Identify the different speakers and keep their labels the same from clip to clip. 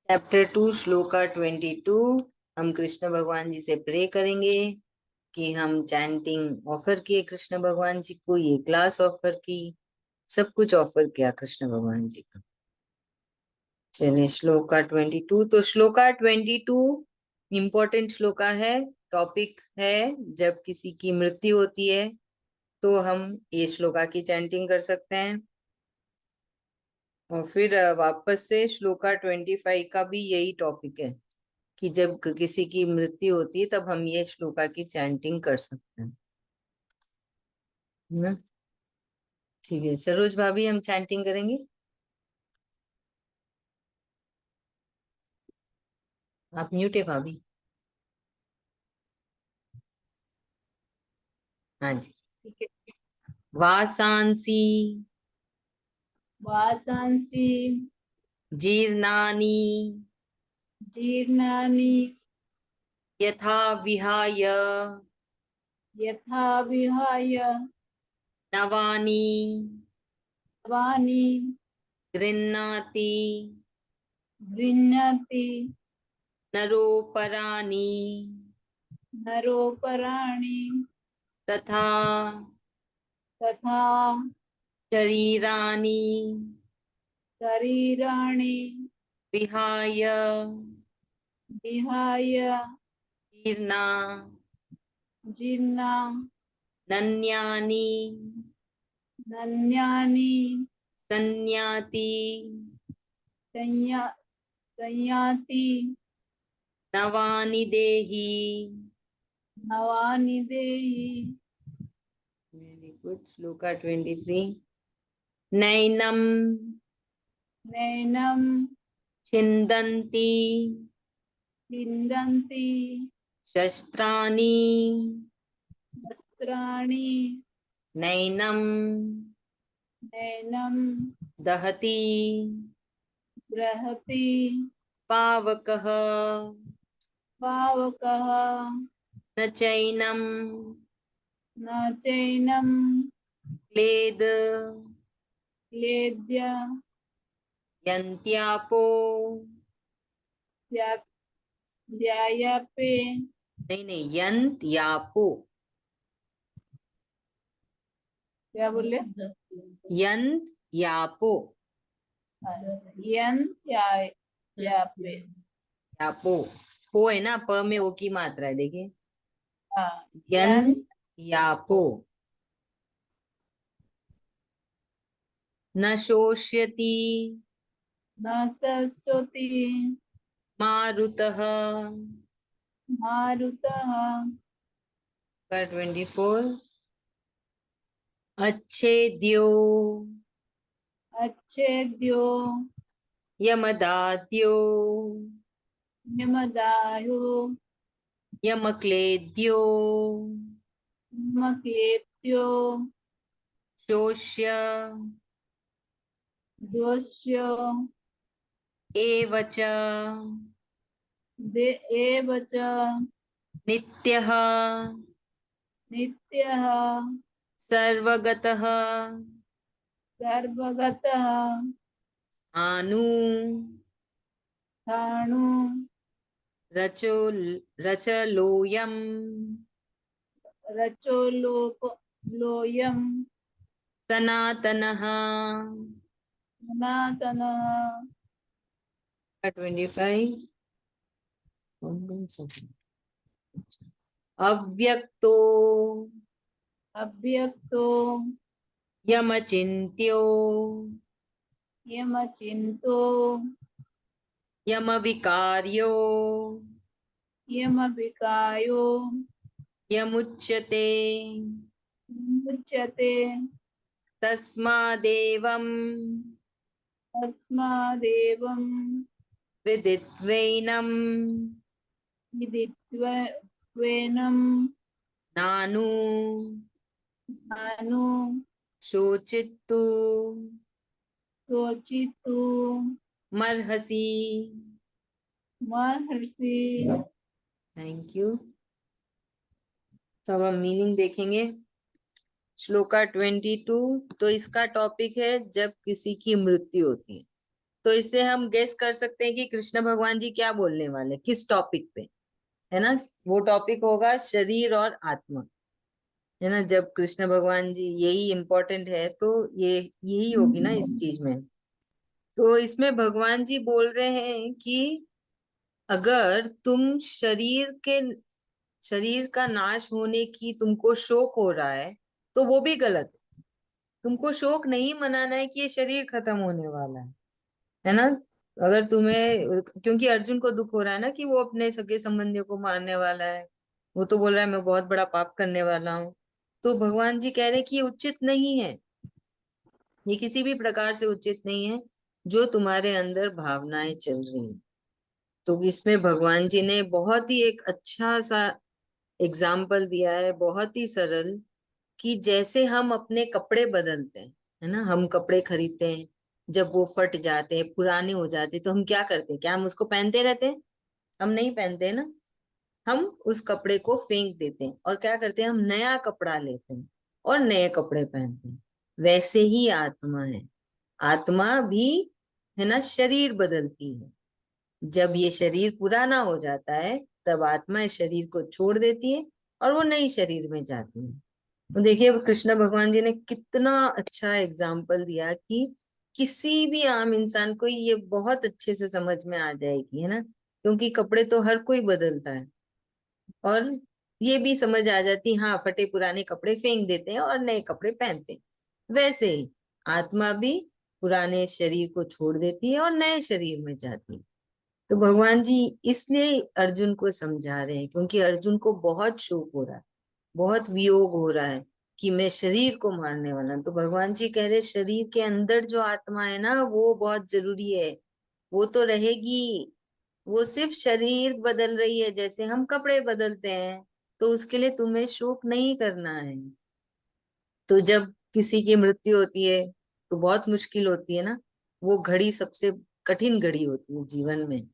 Speaker 1: Chapter 2 shloka 22। हम कृष्ण भगवान जी से प्रे करेंगे कि हम चैंटिंग ऑफर किए कृष्ण भगवान जी को, ये क्लास ऑफर की, सब कुछ ऑफर किया कृष्ण भगवान जी को। चलिए श्लोका 22। तो श्लोका 22 इम्पोर्टेंट श्लोका है। टॉपिक है जब किसी की मृत्यु होती है तो हम ये श्लोका की चैंटिंग कर सकते हैं। और फिर वापस से श्लोका 25 का भी यही टॉपिक है कि जब किसी की मृत्यु होती है तब हम ये श्लोका की चैंटिंग कर सकते हैं ना। ठीक है सरोज भाभी, हम चैंटिंग करेंगे। आप म्यूट है भाभी। हाँ जी।
Speaker 2: ठीक है।
Speaker 1: वासांसी
Speaker 2: वासांसि
Speaker 1: जीर्णानि
Speaker 2: जीर्णानि
Speaker 1: यथा विहाय
Speaker 2: यथा विहाय
Speaker 1: नवानि
Speaker 2: नवानि
Speaker 1: गृह्णाति
Speaker 2: गृह्णाति
Speaker 1: नरोपराणि
Speaker 2: नरोपराणि
Speaker 1: तथा
Speaker 2: तथा
Speaker 1: शरीराणि
Speaker 2: शरीराणि
Speaker 1: विहाय
Speaker 2: विहाय
Speaker 1: जीर्णा
Speaker 2: जीर्णा
Speaker 1: नन्यानि
Speaker 2: नन्यानि
Speaker 1: संयाति
Speaker 2: संया संयाति
Speaker 1: नवानि देहि।
Speaker 2: नवानि देहि।
Speaker 1: Very good. श्लोका 23। नैनम
Speaker 2: नैनं
Speaker 1: छिन्दन्ति
Speaker 2: विन्दन्ति
Speaker 1: शस्त्राणि
Speaker 2: वस्त्राणि
Speaker 1: नैनम
Speaker 2: नैनं
Speaker 1: दहति
Speaker 2: बृहति
Speaker 1: पावकः
Speaker 2: पावकः
Speaker 1: न चैनम
Speaker 2: न चैनं
Speaker 1: क्लेद
Speaker 2: क्लेद्य
Speaker 1: यन्त्यापो।
Speaker 2: ध्यायापे।
Speaker 1: नहीं नहीं, यन्त्यापो।
Speaker 2: क्या बोले?
Speaker 1: यन्त्यापो।
Speaker 2: यापे।
Speaker 1: यापो। हो है ना, प में ओ की मात्रा है, देखिए।
Speaker 2: हाँ, यन
Speaker 1: यन्त्यापो। न शोष्यति
Speaker 2: न सरस्वती
Speaker 1: मारुतः।
Speaker 2: मारुतः
Speaker 1: 24। अच्छेद्यो
Speaker 2: अच्छेद्यो
Speaker 1: यमदाद्यो
Speaker 2: यमदायो
Speaker 1: यमक्लेद्यो
Speaker 2: मकेत्यो
Speaker 1: शोष्य
Speaker 2: दोष्यो
Speaker 1: एव च
Speaker 2: दे एव च
Speaker 1: नित्यः
Speaker 2: नित्यः
Speaker 1: सर्वगतः
Speaker 2: सर्वगतः
Speaker 1: आनु
Speaker 2: स्थाणु
Speaker 1: रचो रचलोऽयम्
Speaker 2: रचो लोयम
Speaker 1: सनातनः।
Speaker 2: सनातनः।
Speaker 1: 25। अव्यक्तो
Speaker 2: अव्यक्तो
Speaker 1: यमचिन्त्यो
Speaker 2: यमचिन्तो
Speaker 1: यमविकार्यो
Speaker 2: यमविकायो
Speaker 1: यमुच्यते
Speaker 2: मुच्यते।
Speaker 1: तस्मादेवं
Speaker 2: तस्मादेवं
Speaker 1: विदित्वैनं
Speaker 2: विदित्वैनं
Speaker 1: नानु
Speaker 2: नानु
Speaker 1: शोचित्तु
Speaker 2: शोचितु
Speaker 1: मर्हसि।
Speaker 2: महर्षि।
Speaker 1: Thank you. तो अब हम मीनिंग देखेंगे। श्लोका 22। तो इसका टॉपिक है जब किसी की मृत्यु होती है तो इससे हम गेस कर सकते हैं कि कृष्ण भगवान जी क्या बोलने वाले, किस टॉपिक पे, है ना। वो टॉपिक होगा शरीर और आत्मा, है ना। जब कृष्ण भगवान जी, यही इम्पोर्टेंट है, तो ये यही होगी ना इस चीज में। तो इसमें भगवान जी बोल रहे हैं कि अगर तुम शरीर का नाश होने की तुमको शोक हो रहा है, तो वो भी गलत है। तुमको शोक नहीं मनाना है कि ये शरीर खत्म होने वाला है ना। अगर तुम्हें, क्योंकि अर्जुन को दुख हो रहा है ना कि वो अपने सगे संबंधियों को मारने वाला है, वो तो बोल रहा है मैं बहुत बड़ा पाप करने वाला हूँ। तो भगवान जी कह रहे हैं कि ये उचित नहीं है, ये किसी भी प्रकार से उचित नहीं है जो तुम्हारे अंदर भावनाएं चल रही हैं। तो इसमें भगवान जी ने बहुत ही एक अच्छा सा एग्जाम्पल दिया है, बहुत ही सरल, कि जैसे हम अपने कपड़े बदलते हैं, है ना। हम कपड़े खरीदते हैं, जब वो फट जाते हैं, पुराने हो जाते हैं, तो हम क्या करते हैं, क्या हम उसको पहनते रहते हैं? हम नहीं पहनते हैं ना। हम उस कपड़े को फेंक देते हैं और क्या करते हैं, हम नया कपड़ा लेते हैं और नए कपड़े पहनते हैं। वैसे ही आत्मा है, आत्मा भी, है ना, शरीर बदलती है। जब ये शरीर पुराना हो जाता है, तब आत्मा इस शरीर को छोड़ देती है और वो नई शरीर में जाती है। तो देखिए कृष्ण भगवान जी ने कितना अच्छा एग्जाम्पल दिया कि किसी भी आम इंसान को ये बहुत अच्छे से समझ में आ जाएगी, है ना। क्योंकि कपड़े तो हर कोई बदलता है, और ये भी समझ आ जाती, हाँ, फटे पुराने कपड़े फेंक देते हैं और नए कपड़े पहनते हैं। वैसे ही आत्मा भी पुराने शरीर को छोड़ देती है और नए शरीर में जाती है। तो भगवान जी इसलिए अर्जुन को समझा रहे हैं, क्योंकि अर्जुन को बहुत शोक हो रहा है, बहुत वियोग हो रहा है कि मैं शरीर को मारने वाला हूं। तो भगवान जी कह रहे शरीर के अंदर जो आत्मा है ना, वो बहुत जरूरी है, वो तो रहेगी। वो सिर्फ शरीर बदल रही है, जैसे हम कपड़े बदलते हैं। तो उसके लिए तुम्हें शोक नहीं करना है। तो जब किसी की मृत्यु होती है तो बहुत मुश्किल होती है ना, वो घड़ी सबसे कठिन घड़ी होती है जीवन में।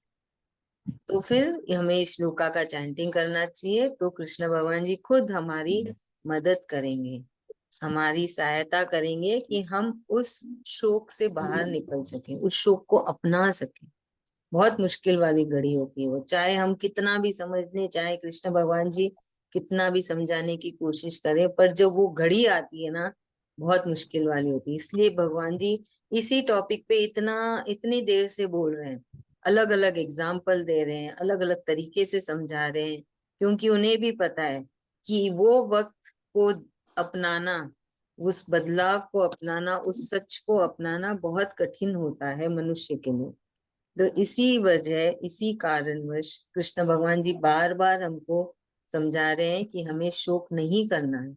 Speaker 1: तो फिर हमें इस श्लोका का चैंटिंग करना चाहिए, तो कृष्ण भगवान जी खुद हमारी मदद करेंगे, हमारी सहायता करेंगे कि हम उस शोक से बाहर निकल सकें, उस शोक को अपना सकें। बहुत मुश्किल वाली घड़ी होती है वो, चाहे हम कितना भी समझ लें, चाहे कृष्ण भगवान जी कितना भी समझाने की कोशिश करें, पर जब वो घड़ी आती है ना, बहुत मुश्किल वाली होती है। इसलिए भगवान जी इसी टॉपिक पे इतनी देर से बोल रहे हैं, अलग अलग एग्जाम्पल दे रहे हैं, अलग अलग तरीके से समझा रहे हैं, क्योंकि उन्हें भी पता है कि वो वक्त को अपनाना, उस बदलाव को अपनाना, उस सच को अपनाना बहुत कठिन होता है मनुष्य के लिए। तो इसी वजह, इसी कारणवश कृष्ण भगवान जी बार बार हमको समझा रहे हैं कि हमें शोक नहीं करना है।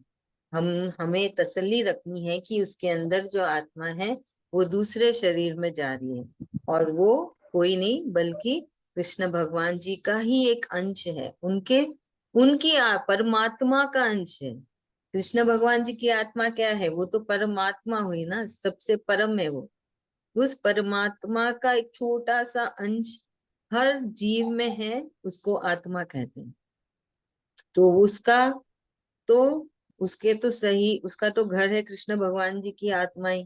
Speaker 1: हमें तसल्ली रखनी है कि उसके अंदर जो आत्मा है वो दूसरे शरीर में जा रही है, और वो कोई नहीं बल्कि कृष्ण भगवान जी का ही एक अंश है, उनके उनकी परमात्मा का अंश है। कृष्ण भगवान जी की आत्मा क्या है, वो तो परमात्मा हुई ना, सबसे परम है वो। उस परमात्मा का एक छोटा सा अंश हर जीव में है, उसको आत्मा कहते हैं। तो तो उसके तो सही, उसका तो घर है कृष्ण भगवान जी की आत्मा ही।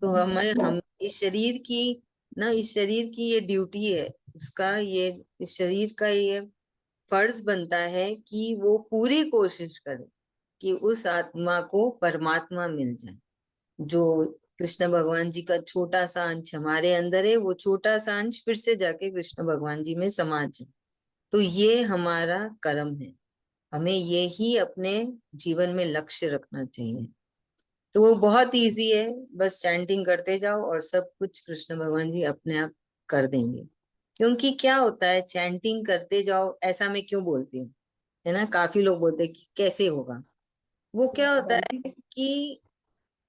Speaker 1: तो हम इस शरीर की, ना, इस शरीर की ये ड्यूटी है, उसका ये, इस शरीर का ये फर्ज बनता है कि वो पूरी कोशिश करे कि उस आत्मा को परमात्मा मिल जाए। जो कृष्ण भगवान जी का छोटा सा अंश हमारे अंदर है, वो छोटा सा अंश फिर से जाके कृष्ण भगवान जी में समा जाए। तो ये हमारा कर्म है, हमें ये ही अपने जीवन में लक्ष्य रखना चाहिए। तो वो बहुत इजी है, बस चैंटिंग करते जाओ और सब कुछ कृष्ण भगवान जी अपने आप कर देंगे। क्योंकि क्या होता है, चैंटिंग करते जाओ, ऐसा मैं क्यों बोलती हूँ, है ना। काफी लोग बोलते हैं कि कैसे होगा। वो क्या होता है कि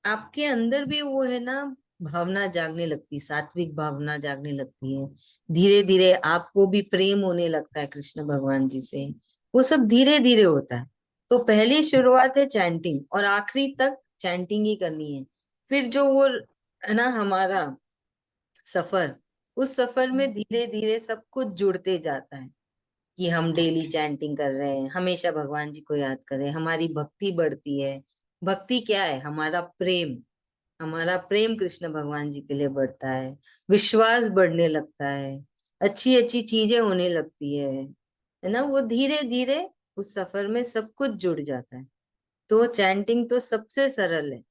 Speaker 1: आपके अंदर भी वो, है ना, भावना जागने लगती, सात्विक भावना जागने लगती है। धीरे धीरे आपको भी प्रेम होने लगता है कृष्ण भगवान जी से। वो सब धीरे धीरे होता है। तो पहली शुरुआत है चैंटिंग, और आखिरी तक चैंटिंग ही करनी है। फिर जो वो, है ना, हमारा सफर, उस सफर में धीरे धीरे सब कुछ जुड़ते जाता है कि हम डेली चैंटिंग कर रहे हैं, हमेशा भगवान जी को याद कर रहे हैं, हमारी भक्ति बढ़ती है। भक्ति क्या है, हमारा प्रेम, हमारा प्रेम कृष्ण भगवान जी के लिए बढ़ता है, विश्वास बढ़ने लगता है, अच्छी अच्छी चीजें होने लगती है ना। वो धीरे धीरे उस सफर में सब कुछ जुड़ जाता है। तो चैंटिंग तो सबसे सरल है,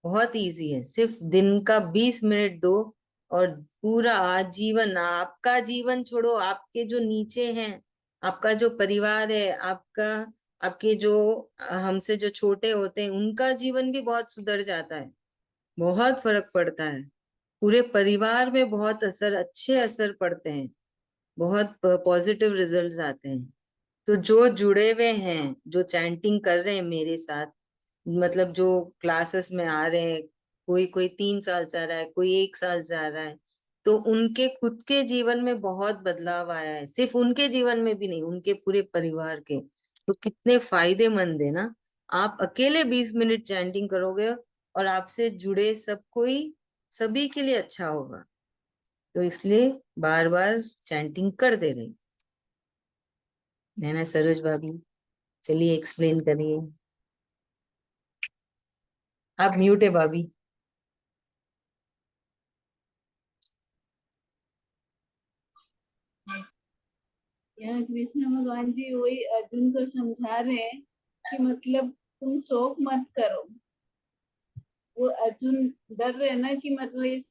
Speaker 1: बहुत इजी है। सिर्फ दिन का 20 मिनट दो और पूरा आजीवन, आपका जीवन छोड़ो, आपके जो नीचे हैं, आपका जो परिवार है, आपका, आपके जो हमसे जो छोटे होते हैं, उनका जीवन भी बहुत सुधर जाता है, बहुत फर्क पड़ता है। पूरे परिवार में बहुत असर, अच्छे असर पड़ते हैं, बहुत पॉजिटिव रिजल्ट्स आते हैं। तो जो जुड़े हुए हैं, जो चैंटिंग कर रहे हैं मेरे साथ, मतलब जो क्लासेस में आ रहे हैं, कोई कोई 3 साल से आ रहा है, कोई 1 साल से आ रहा है, तो उनके खुद के जीवन में बहुत बदलाव आया है। सिर्फ उनके जीवन में भी नहीं, उनके पूरे परिवार के। तो कितने फायदेमंद है ना। आप अकेले 20 मिनट चैंटिंग करोगे और आपसे जुड़े सब कोई, सभी के लिए अच्छा होगा। तो इसलिए बार बार चैंटिंग कर दे रही है ना सरोज भाभी। चलिए एक्सप्लेन करिए। आप म्यूट है भाभी।
Speaker 2: यहाँ कृष्ण भगवान जी वही अर्जुन को समझा रहे हैं कि मतलब तुम शोक मत करो। वो अर्जुन डर रहे हैं ना कि मतलब इस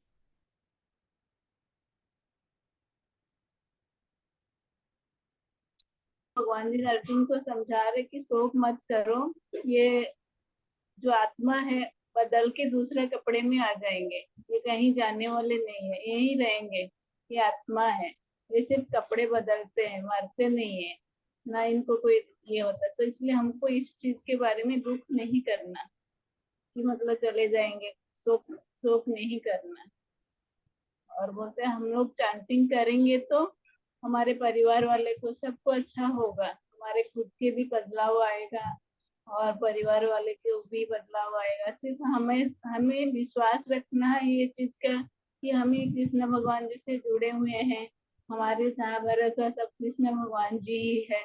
Speaker 2: भगवान जी अर्जुन को समझा रहे कि शोक मत करो, ये जो आत्मा है बदल के दूसरे कपड़े में आ जाएंगे, ये कहीं जाने वाले नहीं है, यही रहेंगे। ये आत्मा है, ये सिर्फ कपड़े बदलते हैं, मरते नहीं है ना, इनको कोई ये होता। तो इसलिए हमको इस चीज के बारे में दुख नहीं करना कि मतलब चले जाएंगे, शोक शोक नहीं करना। और बोलते हैं हम लोग चैंटिंग करेंगे तो हमारे परिवार वाले को सबको अच्छा होगा, हमारे खुद के भी बदलाव आएगा और परिवार वाले के भी बदलाव आएगा। सिर्फ हमें हमें विश्वास रखना है ये चीज का कि हम ही कृष्ण भगवान जी से जुड़े हुए हैं, हमारे महाभारत का सब कृष्ण भगवान जी ही है।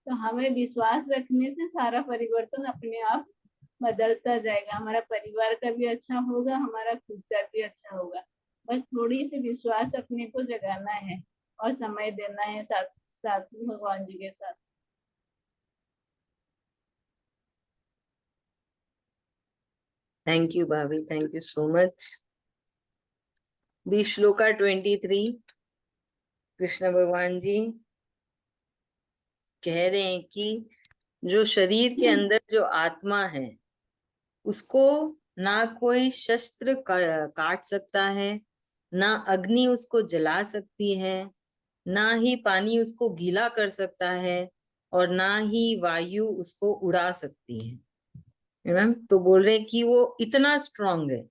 Speaker 2: तो हमें विश्वास रखने से सारा परिवर्तन अपने आप बदलता जाएगा, हमारा परिवार का भी अच्छा होगा, हमारा खुद का भी अच्छा होगा। बस थोड़ी सी विश्वास अपने को जगाना है और समय देना है साथ साथ भगवान जी के साथ।
Speaker 1: थैंक यू भाभी, थैंक यू सो मच। बी श्लोका 23, कृष्ण भगवान जी कह रहे हैं कि जो शरीर के अंदर जो आत्मा है, उसको ना कोई शस्त्र काट सकता है, ना अग्नि उसको जला सकती है, ना ही पानी उसको गीला कर सकता है, और ना ही वायु उसको उड़ा सकती है ना। तो बोल रहे हैं कि वो इतना स्ट्रांग है।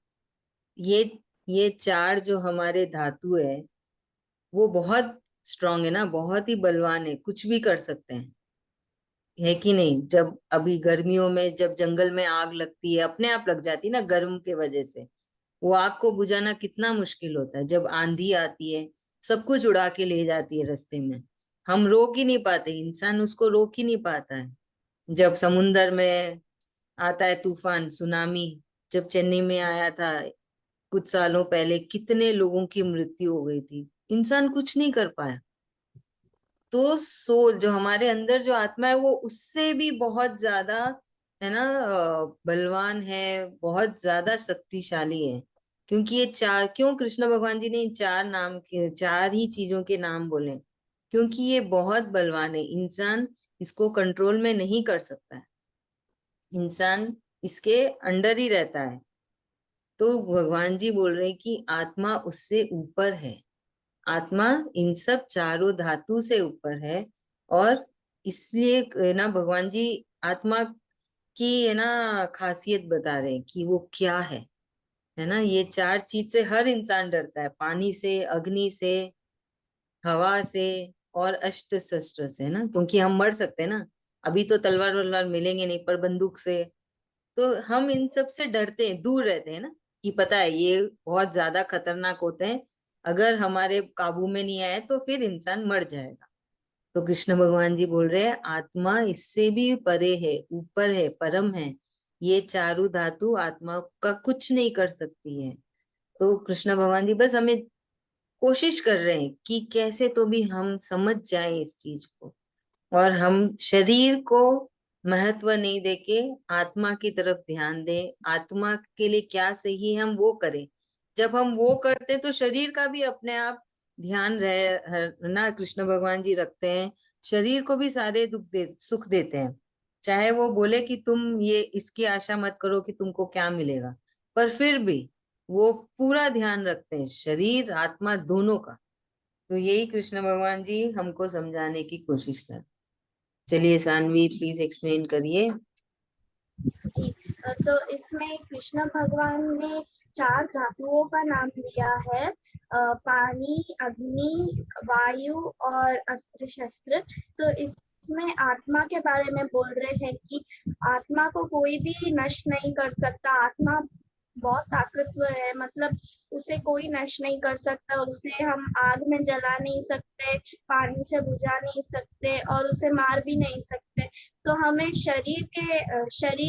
Speaker 1: ये ये चार जो हमारे धातु है, वो बहुत स्ट्रांग है ना, बहुत ही बलवान है, कुछ भी कर सकते हैं, है कि नहीं। जब अभी गर्मियों में जब जंगल में आग लगती है, अपने आप लग जाती है ना गर्म के वजह से, वो आग को बुझाना कितना मुश्किल होता है। जब आंधी आती है, सब कुछ उड़ा के ले जाती है रास्ते में, हम रोक ही नहीं पाते, इंसान उसको रोक ही नहीं पाता है। जब समुन्दर में आता है तूफान, सुनामी, जब चेन्नई में आया था कुछ सालों पहले, कितने लोगों की मृत्यु हो गई थी, इंसान कुछ नहीं कर पाया। तो सोल जो हमारे अंदर जो आत्मा है, वो उससे भी बहुत ज्यादा, है ना, बलवान है, बहुत ज्यादा शक्तिशाली है। क्योंकि ये चार, क्यों कृष्ण भगवान जी ने इन चार नाम के, चार ही चीजों के नाम बोले, क्योंकि ये बहुत बलवान है, इंसान इसको कंट्रोल में नहीं कर सकता है, इंसान इसके अंडर ही रहता है। तो भगवान जी बोल रहे हैं कि आत्मा उससे ऊपर है, आत्मा इन सब चारों धातु से ऊपर है। और इसलिए है ना, भगवान जी आत्मा की, है ना, खासियत बता रहे हैं कि वो क्या है ना। ये चार चीज से हर इंसान डरता है, पानी से, अग्नि से, हवा से, और अष्ट शस्त्र से, है ना, क्योंकि हम मर सकते हैं ना। अभी तो तलवार वलवार मिलेंगे नहीं, पर बंदूक से। तो हम इन सब से डरते हैं, दूर रहते हैं ना, कि पता है ये बहुत ज्यादा खतरनाक होते हैं, अगर हमारे काबू में नहीं आए तो फिर इंसान मर जाएगा। तो कृष्ण भगवान जी बोल रहे हैं आत्मा इससे भी परे है, ऊपर है, परम है। ये चारों धातु आत्मा का कुछ नहीं कर सकती है। तो कृष्ण भगवान जी बस हमें कोशिश कर रहे हैं कि कैसे तो भी हम समझ जाएं इस चीज को, और हम शरीर को महत्व नहीं देके आत्मा की तरफ ध्यान दें। आत्मा के लिए क्या सही है हम वो करें। जब हम वो करते हैं तो शरीर का भी अपने आप ध्यान ना कृष्ण भगवान जी रखते हैं। शरीर को भी सारे सुख देते हैं। चाहे वो बोले कि तुम ये इसकी आशा मत करो कि तुमको क्या मिलेगा, पर फिर भी वो पूरा ध्यान रखते हैं शरीर आत्मा दोनों का। तो यही कृष्ण भगवान जी हमको समझाने की कोशिश कर। चलिए सानवी प्लीज एक्सप्लेन करिए।
Speaker 3: जी। तो इसमें कृष्ण भगवान ने 4 धातुओं का नाम लिया है, पानी, अग्नि, वायु और अस्त्र शस्त्र। तो इसमें आत्मा के बारे में बोल रहे हैं कि आत्मा को कोई भी नष्ट नहीं कर सकता। आत्मा बहुत ताकतवर है, मतलब उसे कोई नष्ट नहीं कर सकता। उसे हम आग में जला नहीं सकते, पानी से बुझा नहीं सकते और उसे मार भी नहीं सकते। तो हमें शरीर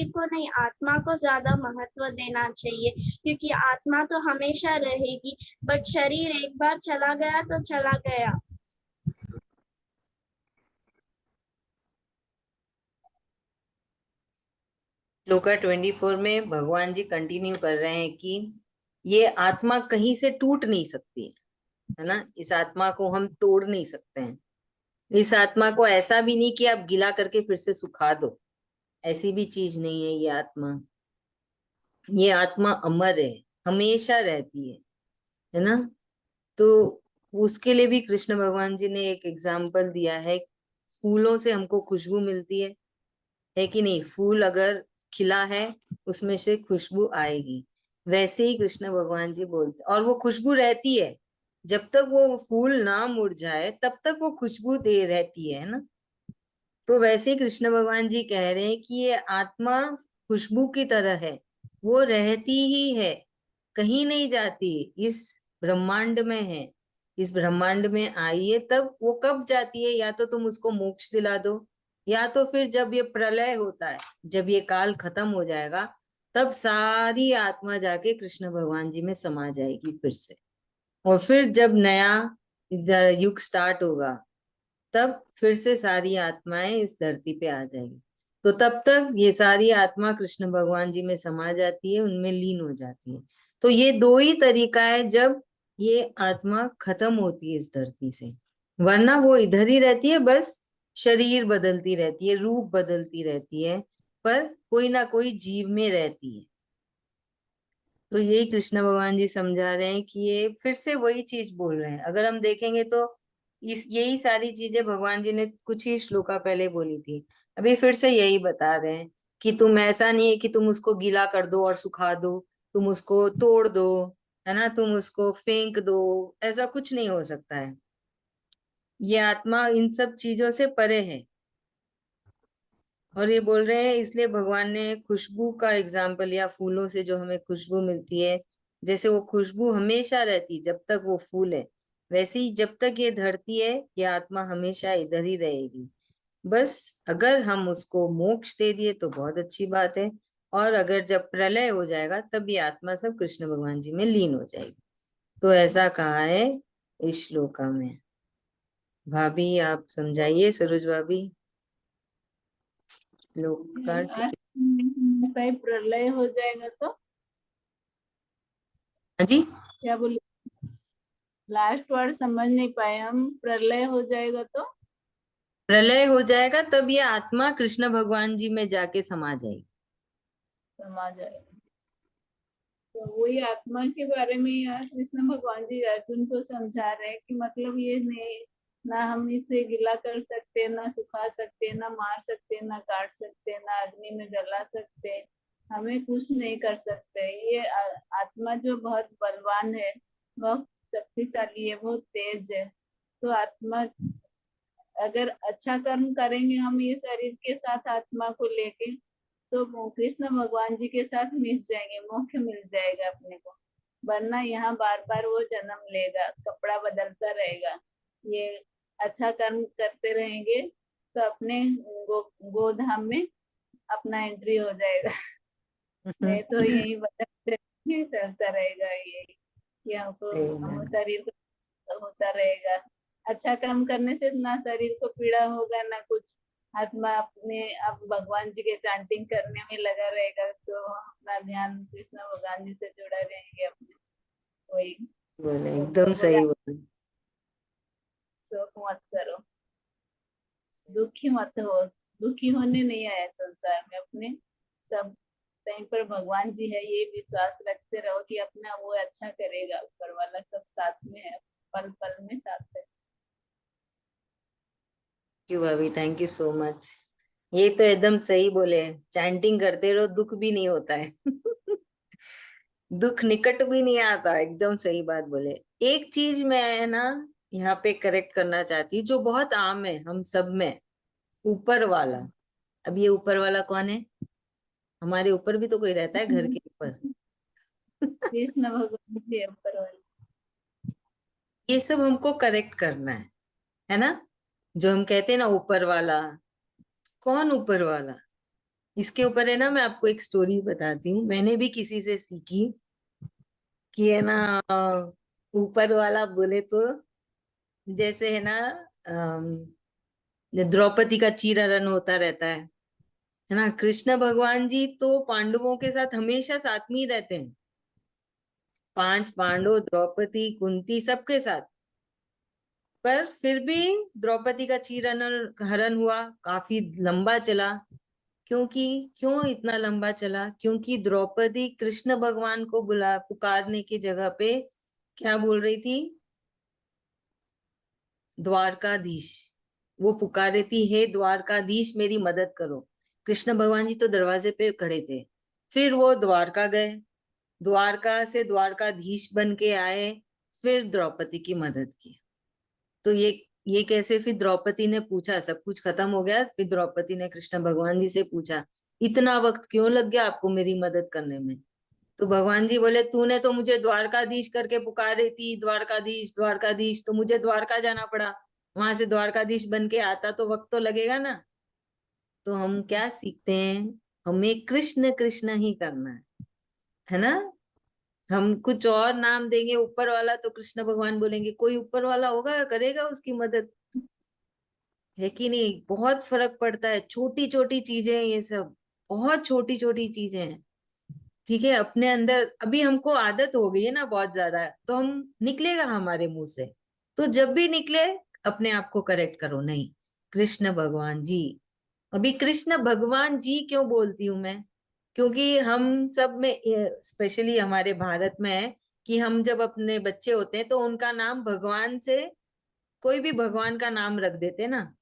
Speaker 3: को नहीं, आत्मा को ज्यादा महत्व देना चाहिए, क्योंकि आत्मा तो हमेशा रहेगी, बट शरीर एक बार चला गया तो चला गया।
Speaker 1: श्लोका 24 में भगवान जी कंटिन्यू कर रहे हैं कि ये आत्मा कहीं से टूट नहीं सकती है ना। इस आत्मा को हम तोड़ नहीं सकते हैं। इस आत्मा को ऐसा भी नहीं कि आप गीला करके फिर से सुखा दो, ऐसी भी चीज नहीं है ये आत्मा। ये आत्मा अमर है, हमेशा रहती है ना। तो उसके लिए भी कृष्ण भगवान जी ने एक एग्जाम्पल दिया है। फूलों से हमको खुशबू मिलती है कि नहीं। फूल अगर खिला है उसमें से खुशबू आएगी। वैसे ही कृष्ण भगवान जी बोलते, और वो खुशबू रहती है जब तक वो फूल ना मुरझाए तब तक वो खुशबू दे रहती है ना। तो वैसे ही कृष्ण भगवान जी कह रहे हैं कि ये आत्मा खुशबू की तरह है, वो रहती ही है, कहीं नहीं जाती। इस ब्रह्मांड में है, इस ब्रह्मांड में आई है, तब वो कब जाती है, या तो तुम उसको मोक्ष दिला दो, या तो फिर जब ये प्रलय होता है, जब ये काल खत्म हो जाएगा, तब सारी आत्मा जाके कृष्ण भगवान जी में समा जाएगी फिर से। और फिर जब नया युग स्टार्ट होगा, तब फिर से सारी आत्माएं इस धरती पे आ जाएगी। तो तब तक ये सारी आत्मा कृष्ण भगवान जी में समा जाती है, उनमें लीन हो जाती है। तो ये दो ही तरीका है जब ये आत्मा खत्म होती है इस धरती से, वरना वो इधर ही रहती है, बस शरीर बदलती रहती है, रूप बदलती रहती है, पर कोई ना कोई जीव में रहती है। तो यही कृष्ण भगवान जी समझा रहे हैं कि ये फिर से वही चीज बोल रहे हैं। अगर हम देखेंगे तो इस यही सारी चीजें भगवान जी ने कुछ ही श्लोका पहले बोली थी, अभी फिर से यही बता रहे हैं कि तुम ऐसा नहीं है कि तुम उसको गीला कर दो और सुखा दो, तुम उसको तोड़ दो, है ना, तुम उसको फेंक दो, ऐसा कुछ नहीं हो सकता है। ये आत्मा इन सब चीजों से परे है। और ये बोल रहे हैं, इसलिए भगवान ने खुशबू का एग्जाम्पल लिया, फूलों से जो हमें खुशबू मिलती है, जैसे वो खुशबू हमेशा रहती जब तक वो फूल है, वैसे ही जब तक ये धरती है ये आत्मा हमेशा इधर ही रहेगी। बस अगर हम उसको मोक्ष दे दिए तो बहुत अच्छी बात है, और अगर जब प्रलय हो जाएगा तब ये आत्मा सब कृष्ण भगवान जी में लीन हो जाएगी। तो ऐसा कहा है इस श्लोका में। भाभी आप समझाइए, सरोज भाभी, श्लोका।
Speaker 2: आज कहीं प्रलय हो जाएगा तो
Speaker 1: हाँ जी।
Speaker 2: क्या बोले? लास्ट वर्ड समझ नहीं पाए हम। प्रलय हो जाएगा तो
Speaker 1: प्रलय हो जाएगा तब ये आत्मा कृष्ण भगवान जी में जाके समा जाएगी।
Speaker 2: समा जाएगा। तो वही आत्मा के बारे में यहाँ कृष्ण भगवान जी अर्जुन को समझा रहे हैं कि मतलब ये नहीं, ना हम इसे गीला कर सकते, ना सुखा सकते, ना मार सकते, ना काट सकते, ना अग्नि में जला सकते, हमें कुछ नहीं कर सकते। ये आत्मा जो बहुत बलवान है, बहुत शक्तिशाली है, बहुत तेज है। तो आत्मा अगर अच्छा कर्म करेंगे हम ये शरीर के साथ आत्मा को लेके, तो वो कृष्ण भगवान जी के साथ मिल जाएंगे, मोक्ष मिल जाएगा अपने को। वरना यहाँ बार बार वो जन्म लेगा, कपड़ा बदलता रहेगा। ये अच्छा कर्म करते रहेंगे तो अपने गोधाम में अपना एंट्री हो जाएगा। नहीं तो यही बदलते ही चलता रहेगा यही, कि हमको हम शरीर को होता रहेगा। अच्छा काम करने से ना शरीर को पीड़ा होगा ना कुछ, आत्मा अपने अब भगवान जी के चांटिंग करने में लगा रहेगा, तो अपना ध्यान कृष्ण भगवान जी से जुड़ा रहेंगे अपने। वही
Speaker 1: बोले
Speaker 2: तो
Speaker 1: एकदम सही
Speaker 2: भगवान,
Speaker 1: बोले।
Speaker 2: शोक मत करो, दुखी मत हो, दुखी होने नहीं आया संसार में अपने, सब कहीं पर भगवान जी है ये विश्वास रखते रहो कि अपना वो अच्छा करेगा, ऊपर वाला सब साथ में है, पल पल में साथ है।
Speaker 1: क्यों भाभी, थैंक यू सो मच। ये तो एकदम सही बोले, चैंटिंग करते रहो दुख भी नहीं होता है। दुख निकट भी नहीं आता, एकदम सही बात बोले। एक चीज मैं ना यहाँ पे करेक्ट करना चाहती हूँ, जो बहुत आम है हम सब में, ऊपर वाला। अब ये ऊपर वाला कौन है? हमारे ऊपर भी तो कोई रहता है, घर के ऊपर।
Speaker 2: कृष्ण भगवान जी है ऊपर वाले।
Speaker 1: ये सब हमको करेक्ट करना है ना? जो हम कहते हैं ना ऊपर वाला, कौन ऊपर वाला? इसके ऊपर है ना, मैं आपको एक स्टोरी बताती हूँ, मैंने भी किसी से सीखी कि है ना, ऊपर वाला बोले तो जैसे है ना, द्रौपदी का चीरहरण होता रहता है ना? कृष्ण भगवान जी तो पांडवों के साथ हमेशा साथ में ही रहते हैं, 5 पांडव, द्रौपदी, कुंती, सबके साथ। पर फिर भी द्रौपदी का चीरहरण हरण हुआ, काफी लंबा चला। क्योंकि क्यों इतना लंबा चला? क्योंकि द्रौपदी कृष्ण भगवान को बुला पुकारने की जगह पे क्या बोल रही थी? द्वारकाधीश। वो पुकार रही थी, हे द्वारकाधीश मेरी मदद करो। कृष्ण भगवान जी तो दरवाजे पे खड़े थे। फिर वो द्वारका गए, द्वारका से द्वारकाधीश बन के आए, फिर द्रौपदी की मदद की। तो ये कैसे? फिर द्रौपदी ने पूछा, सब कुछ खत्म हो गया, फिर द्रौपदी ने कृष्ण भगवान जी से पूछा, इतना वक्त क्यों लग गया आपको मेरी मदद करने में? तो भगवान जी बोले, तूने तो मुझे द्वारकाधीश करके पुकारी थी, द्वारकाधीश द्वारकाधीश, तो मुझे द्वारका जाना पड़ा। वहां से द्वारकाधीश बन के आता तो वक्त तो लगेगा ना। तो हम क्या सीखते हैं? हमें कृष्ण कृष्ण ही करना है ना? हम कुछ और नाम देंगे ऊपर वाला, तो कृष्ण भगवान बोलेंगे कोई ऊपर वाला होगा करेगा उसकी मदद, है कि नहीं? बहुत फर्क पड़ता है, छोटी छोटी चीजें ये सब, बहुत छोटी छोटी चीजें हैं। ठीक है, अपने अंदर अभी हमको आदत हो गई है ना बहुत ज्यादा, तो हम निकलेगा हमारे मुंह से, तो जब भी निकले अपने आप को करेक्ट करो, नहीं कृष्ण भगवान जी। अभी कृष्ण भगवान जी क्यों बोलती हूँ मैं? क्योंकि हम सब में, स्पेशली हमारे भारत में है कि हम जब अपने बच्चे होते हैं तो उनका नाम भगवान से, कोई भी भगवान का नाम रख देते ना,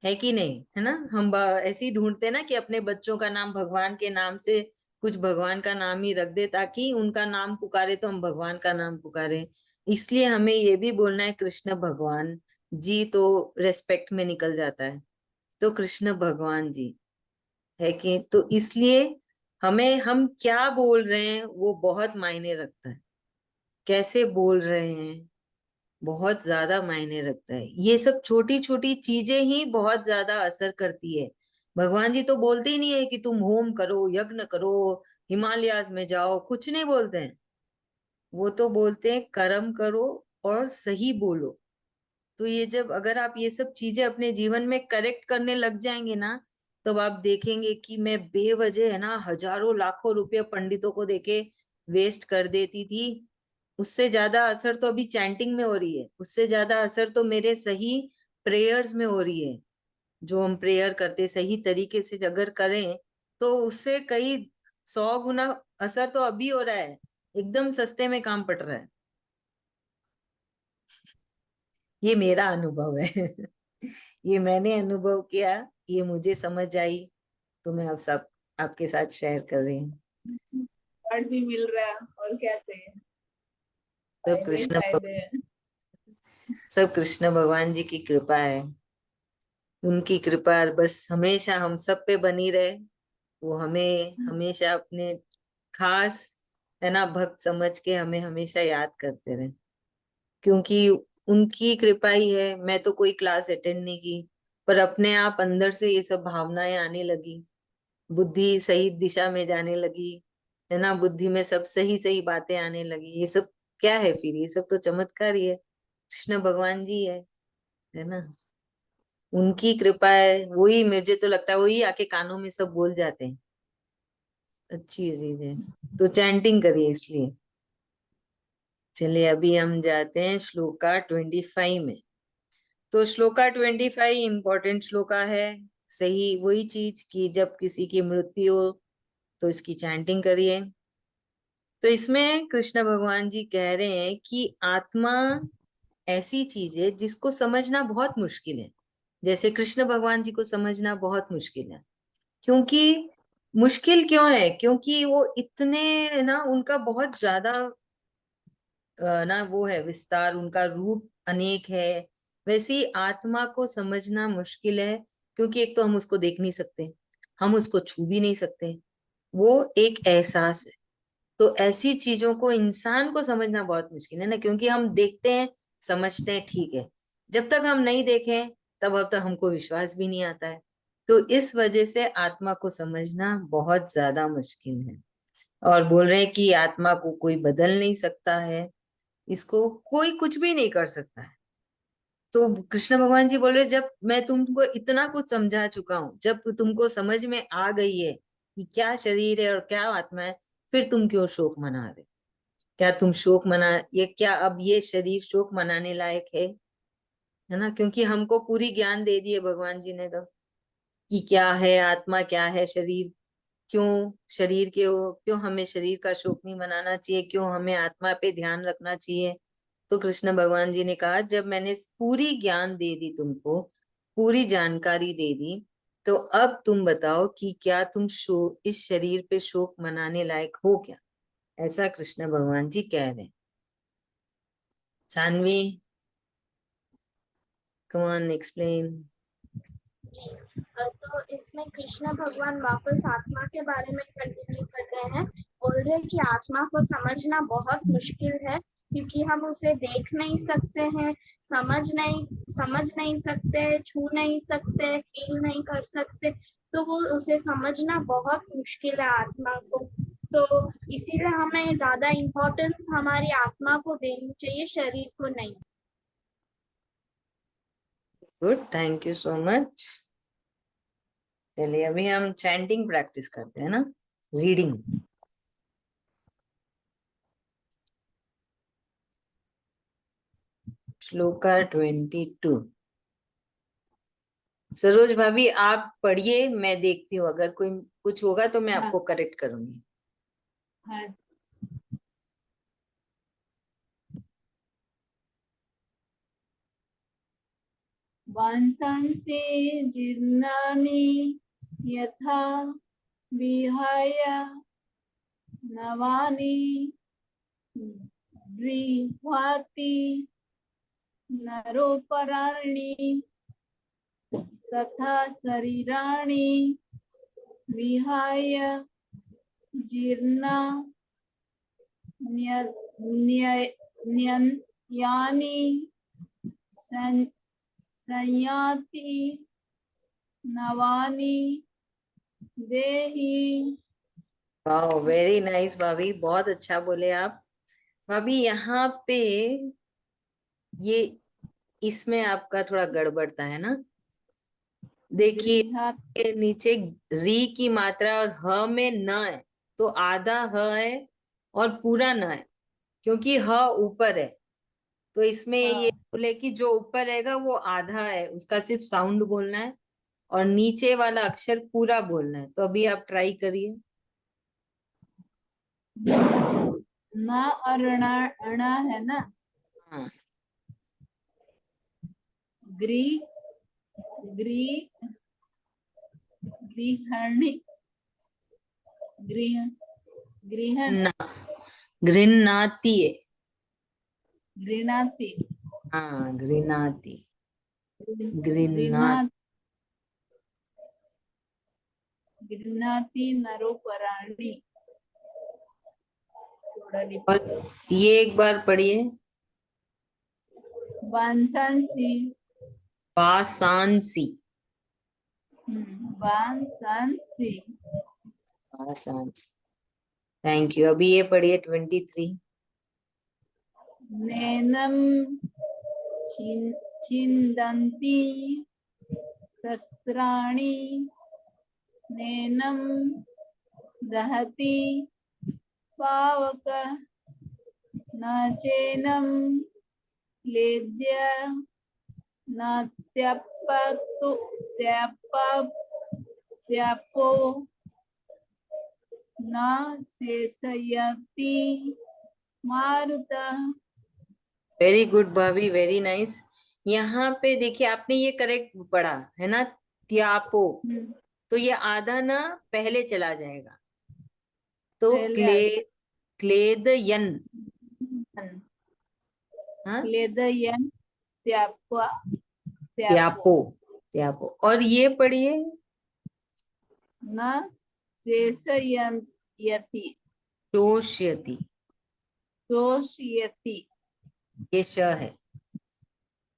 Speaker 1: है कि नहीं? है ना? हम ऐसे ही ढूंढते ना कि अपने बच्चों का नाम भगवान के नाम से, कुछ भगवान का नाम ही रख दे, ताकि उनका नाम पुकारे तो हम भगवान का नाम पुकारे। इसलिए हमें ये भी बोलना है कृष्ण भगवान जी, तो रेस्पेक्ट में निकल जाता है। तो कृष्ण भगवान जी, है कि? तो इसलिए हमें, हम क्या बोल रहे हैं वो बहुत मायने रखता है, कैसे बोल रहे हैं बहुत ज्यादा मायने रखता है। ये सब छोटी छोटी चीजें ही बहुत ज्यादा असर करती है। भगवान जी तो बोलते ही नहीं है कि तुम होम करो, यज्ञ करो, हिमालयाज में जाओ, कुछ नहीं बोलते हैं। वो तो बोलते हैं कर्म करो और सही बोलो। तो ये जब, अगर आप ये सब चीजें अपने जीवन में करेक्ट करने लग जाएंगे ना, तब आप देखेंगे कि मैं बेवजह है ना हजारों लाखों रुपए पंडितों को देके वेस्ट कर देती थी। उससे ज्यादा असर तो अभी चैंटिंग में हो रही है, उससे ज्यादा असर तो मेरे सही प्रेयर्स में हो रही है। जो हम प्रेयर करते सही तरीके से अगर करें, तो उससे कई 100 गुना असर तो अभी हो रहा है, एकदम सस्ते में काम पड़ रहा है। ये मेरा अनुभव है। ये मैंने अनुभव किया, ये मुझे समझ आई, तो मैं अब सब आपके साथ शेयर कर रही हूँ।
Speaker 2: कार्ड भी मिल रहा है, और क्या चाहिए,
Speaker 1: सब
Speaker 2: फायदे ही
Speaker 1: कृष्ण
Speaker 2: फायदे हैं।
Speaker 1: सब कृष्ण भगवान जी की कृपा है। उनकी कृपा बस हमेशा हम सब पे बनी रहे। वो हमें हमेशा अपने खास, है ना, भक्त समझ के हमें हमेशा याद करते रहे। क्योंकि उनकी कृपा ही है। मैं तो कोई क्लास अटेंड नहीं की, पर अपने आप अंदर से ये सब भावनाएं आने लगी। बुद्धि सही दिशा में जाने लगी, है ना, बुद्धि में सब सही सही बातें आने लगी। ये सब क्या है फिर? ये सब तो चमत्कार ही है, कृष्ण भगवान जी है ना, उनकी कृपा है। वही, मुझे तो लगता है वही आके कानों में सब बोल जाते हैं। अच्छी चीज है, तो चैंटिंग करिए इसलिए। चलिए अभी हम जाते हैं श्लोका 25 में। तो श्लोका 25 इंपॉर्टेंट श्लोका है। सही वही चीज कि जब किसी की मृत्यु हो तो इसकी चैंटिंग करिए। तो इसमें कृष्ण भगवान जी कह रहे हैं कि आत्मा ऐसी चीज है जिसको समझना बहुत मुश्किल है। जैसे कृष्ण भगवान जी को समझना बहुत मुश्किल है। क्योंकि मुश्किल क्यों है? क्योंकि वो इतने ना, उनका बहुत ज्यादा ना वो है विस्तार, उनका रूप अनेक है। वैसे ही आत्मा को समझना मुश्किल है, क्योंकि एक तो हम उसको देख नहीं सकते, हम उसको छू भी नहीं सकते, वो एक एहसास है। तो ऐसी चीजों को इंसान को समझना बहुत मुश्किल है ना, क्योंकि हम देखते हैं, समझते हैं, ठीक है, जब तक हम नहीं देखें तब अब तक हमको विश्वास भी नहीं आता है। तो इस वजह से आत्मा को समझना बहुत ज्यादा मुश्किल है। और बोल रहे हैं कि आत्मा को कोई बदल नहीं सकता है, इसको कोई कुछ भी नहीं कर सकता है। तो कृष्ण भगवान जी बोल रहे, जब मैं तुमको इतना कुछ समझा चुका हूं, जब तुमको समझ में आ गई है कि क्या शरीर है और क्या आत्मा है, फिर तुम क्यों शोक मना रहे? क्या तुम शोक मना, ये क्या अब ये शरीर शोक मनाने लायक है ना? क्योंकि हमको पूरी ज्ञान दे दिए भगवान जी ने, तो कि क्या है आत्मा, क्या है शरीर, क्यों शरीर के हो, क्यों हमें शरीर का शोक नहीं मनाना चाहिए, क्यों हमें आत्मा पे ध्यान रखना चाहिए। तो कृष्ण भगवान जी ने कहा, जब मैंने पूरी ज्ञान दे दी तुमको, पूरी जानकारी दे दी, तो अब तुम बताओ कि क्या तुम इस शरीर पे शोक मनाने लायक हो क्या? ऐसा कृष्ण भगवान जी कह रहे हैं। Saanvi, come on explain.
Speaker 3: जी। तो इसमें कृष्ण भगवान वापस आत्मा के बारे में कंटिन्यू कर रहे हैं। बोल रहे हैं कि आत्मा को समझना बहुत मुश्किल है, क्योंकि हम उसे देख नहीं सकते हैं, समझ नहीं सकते, छू नहीं सकते, फील नहीं कर सकते। तो वो उसे समझना बहुत मुश्किल है आत्मा को। तो इसीलिए हमें ज्यादा इम्पोर्टेंस हमारी आत्मा को देनी चाहिए, शरीर को नहीं।
Speaker 1: Good, thank you so much. चलिए अभी हम चैंटिंग प्रैक्टिस करते हैं ना, रीडिंग। श्लोका 22। सरोज भाभी आप पढ़िए, मैं देखती हूँ, अगर कोई कुछ होगा तो मैं
Speaker 2: हाँ
Speaker 1: आपको करेक्ट करूंगी।
Speaker 2: हाँ। वांसांसि जीर्णानि यथा विहाय नवानि गृह्णाति नरोपराणि तथा शरीराणि विहाय जीर्णा यानि संयाति नवानि देहि।
Speaker 1: वाह, वेरी नाइस भाभी, बहुत अच्छा बोले आप। भाभी यहाँ पे ये, इसमें आपका थोड़ा गड़बड़ता है ना। देखिए
Speaker 2: गृहात
Speaker 1: ये नीचे री की मात्रा और ह में न है, तो आधा ह है और पूरा न है, क्योंकि ह ऊपर है। तो इसमें ये बोले कि जो ऊपर रहेगा वो आधा है, उसका सिर्फ साउंड बोलना है, और नीचे वाला अक्षर पूरा बोलना है। तो अभी आप ट्राई करिए।
Speaker 2: न और अणा है ना।
Speaker 1: हाँ,
Speaker 2: ग्री ग्री गृहणी गृह गृहण
Speaker 1: ना, गृह्णाति है।
Speaker 2: गृणाति
Speaker 1: हाँ, गृह्णाति,
Speaker 2: गृह्णा
Speaker 1: गृह्णाति।
Speaker 2: गृह्णाति नरोपराणि। थोड़ा
Speaker 1: और
Speaker 2: डिफिकल्ट।
Speaker 1: ये एक बार पढ़िए।
Speaker 2: वांसांसि
Speaker 1: वासांसी।
Speaker 2: वांसांसी।
Speaker 1: आसान। Thank you. अभी ये पढ़िए 23।
Speaker 2: नैनम छिन्दन्ति शस्त्राणि नैनम दहति पावक न चैनम लेद्य न त्यपतु त्यापो न शेषयति मारुतः।
Speaker 1: वेरी गुड भाभी, वेरी नाइस। यहाँ पे देखिए, आपने ये करेक्ट पढ़ा है ना, त्यापो। तो ये आधा ना पहले चला जाएगा, तो
Speaker 2: पहले
Speaker 1: क्लेदयन। हाँ,
Speaker 2: लेदयन त्यापा त्यापो
Speaker 1: त्यापो, त्यापो। और ये पढ़िए,
Speaker 2: न शेषयति
Speaker 1: शोष्यति।
Speaker 2: शोषयति।
Speaker 1: ये श है।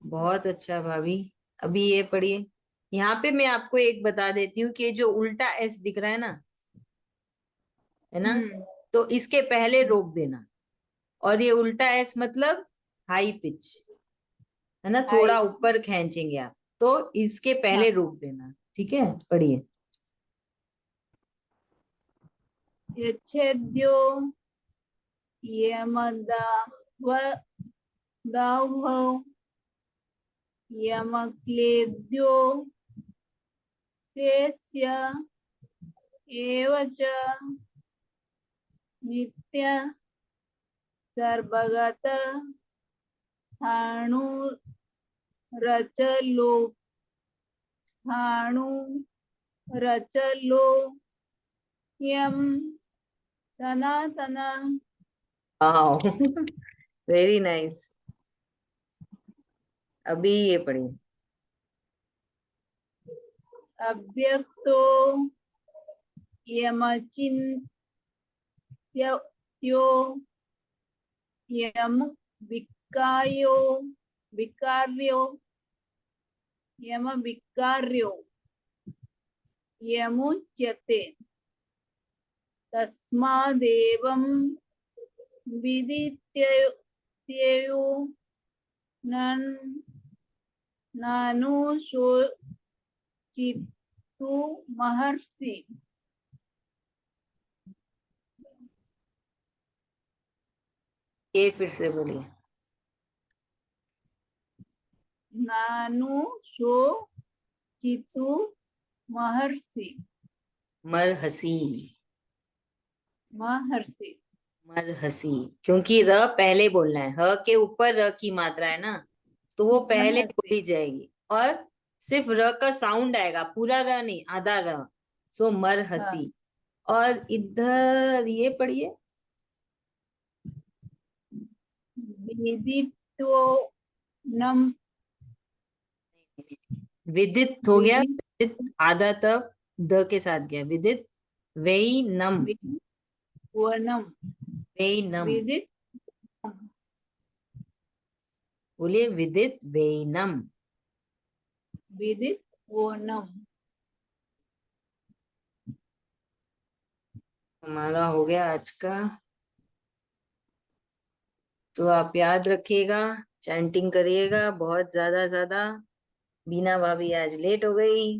Speaker 1: बहुत अच्छा भाभी। अभी ये पढ़िए। यहाँ पे मैं आपको एक बता देती हूँ कि ये जो उल्टा एस दिख रहा है ना, तो इसके पहले रोक देना। और ये उल्टा एस मतलब हाई पिच, है ना, थोड़ा
Speaker 2: हाई।
Speaker 1: ऊपर खींचेंगे आप, तो इसके
Speaker 2: हाँ।
Speaker 1: पहले रोक देना। ठीक है, पढ़िए।
Speaker 2: यच्छेद्यो यमदाव दावो यमक्लेद्यो शेष्य एव च नित्य सर्वगत स्थाणु रचलो स्थाणु रचलो यम सनातन।
Speaker 1: आओ वेरी नाइस। अभी ये पढ़िए।
Speaker 2: अव्यक्तो यमचिन्त्यो यम विकायो विकार्यो यम विकार्यो यमुच्यते तस्मादेवं विदित्यो नानु शोचितु महर्षि।
Speaker 1: ये फिर से बोलिए।
Speaker 2: नानु शोचितु महर्षि।
Speaker 1: मरहसी,
Speaker 2: महर्षि।
Speaker 1: मरहसी। क्योंकि र पहले बोलना है, ह के ऊपर र की मात्रा है ना, तो वो पहले
Speaker 2: महर्षि।
Speaker 1: बोली जाएगी। और सिर्फ र का साउंड आएगा, पूरा र नहीं, आधा र। सो
Speaker 2: हाँ।
Speaker 1: मरहसी। और इधर ये पढ़िए।
Speaker 2: विदित्वो नम
Speaker 1: विदित हो गया,
Speaker 2: विदित
Speaker 1: विदित आधा तब द के साथ गया, विदित। वेई नम,
Speaker 2: वनम
Speaker 1: वेई नम।
Speaker 2: विदित
Speaker 1: बोलिए, विदित वेई नम।
Speaker 2: विदित वनम।
Speaker 1: हमारा हो गया आज का। तो आप याद रखिएगा, चैंटिंग करिएगा बहुत ज्यादा ज्यादा। बीना भाभी आज लेट हो गई।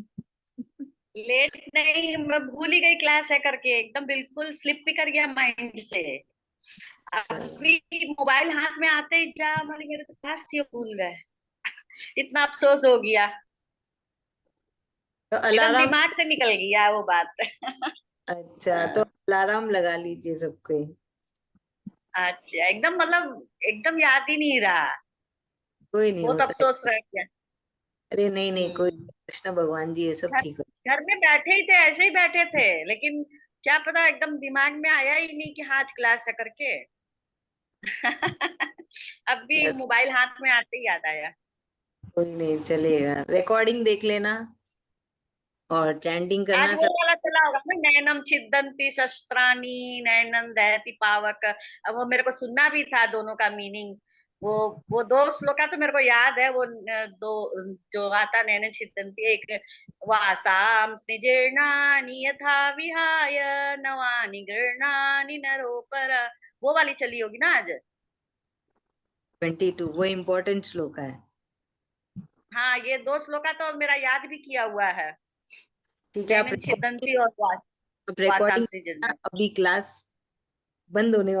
Speaker 4: लेट नहीं, मैं भूल ही गई क्लास है करके, एकदम बिल्कुल स्लिप भी कर गया माइंड से।
Speaker 1: चलो,
Speaker 4: अभी मोबाइल हाथ में आते ही जा मैंने, मेरे तो क्लास थी भूल गए। इतना अफसोस हो गया,
Speaker 1: तो
Speaker 4: एकदम
Speaker 1: अलार्म।
Speaker 4: दिमाग से निकल गया वो बात।
Speaker 1: अच्छा, तो अलार्म लगा लीजिए सबको।
Speaker 4: अच्छा, एकदम मतलब एकदम याद ही नहीं रहा।
Speaker 1: कोई नहीं
Speaker 4: बहुत
Speaker 1: होता
Speaker 4: अफसोस
Speaker 1: है।
Speaker 4: रह गया।
Speaker 1: अरे नहीं नहीं, कोई
Speaker 4: हम्म।
Speaker 1: कृष्ण भगवान जी ये सब
Speaker 4: घर
Speaker 1: ठीक हो।
Speaker 4: घर में बैठे ही थे, ऐसे ही बैठे थे, लेकिन क्या पता एकदम दिमाग में आया ही नहीं कि हाँ आज क्लास है करके। अब भी मोबाइल हाथ में आते ही याद आया।
Speaker 1: कोई नहीं, चलेगा, रिकॉर्डिंग देख लेना और चैंटिंग
Speaker 4: आज
Speaker 1: करना
Speaker 4: वो
Speaker 1: सब।
Speaker 4: वाला चला होगा ना, नैनम छिदंती शस्त्राणी नैनम दहति पावक। अब वो मेरे को सुनना भी था दोनों का मीनिंग, वो दो श्लोका तो मेरे को याद है। वो दो जो आता नैन छिदन्ति, एक वासां स्निजीर्णानि यथा विहाय नवानि गृह्णानि नरोपरा, वो वाली चली होगी ना आज।
Speaker 1: 22 वो इम्पोर्टेंट श्लोक है।
Speaker 4: हाँ, ये दो श्लोका तो मेरा याद भी किया हुआ है।
Speaker 1: ठीक है, आप
Speaker 4: नैन छिदन्ति और वासां
Speaker 1: रिकॉर्डिंग
Speaker 4: स्निजीर्णानि।
Speaker 1: अभी क्लास बंद होने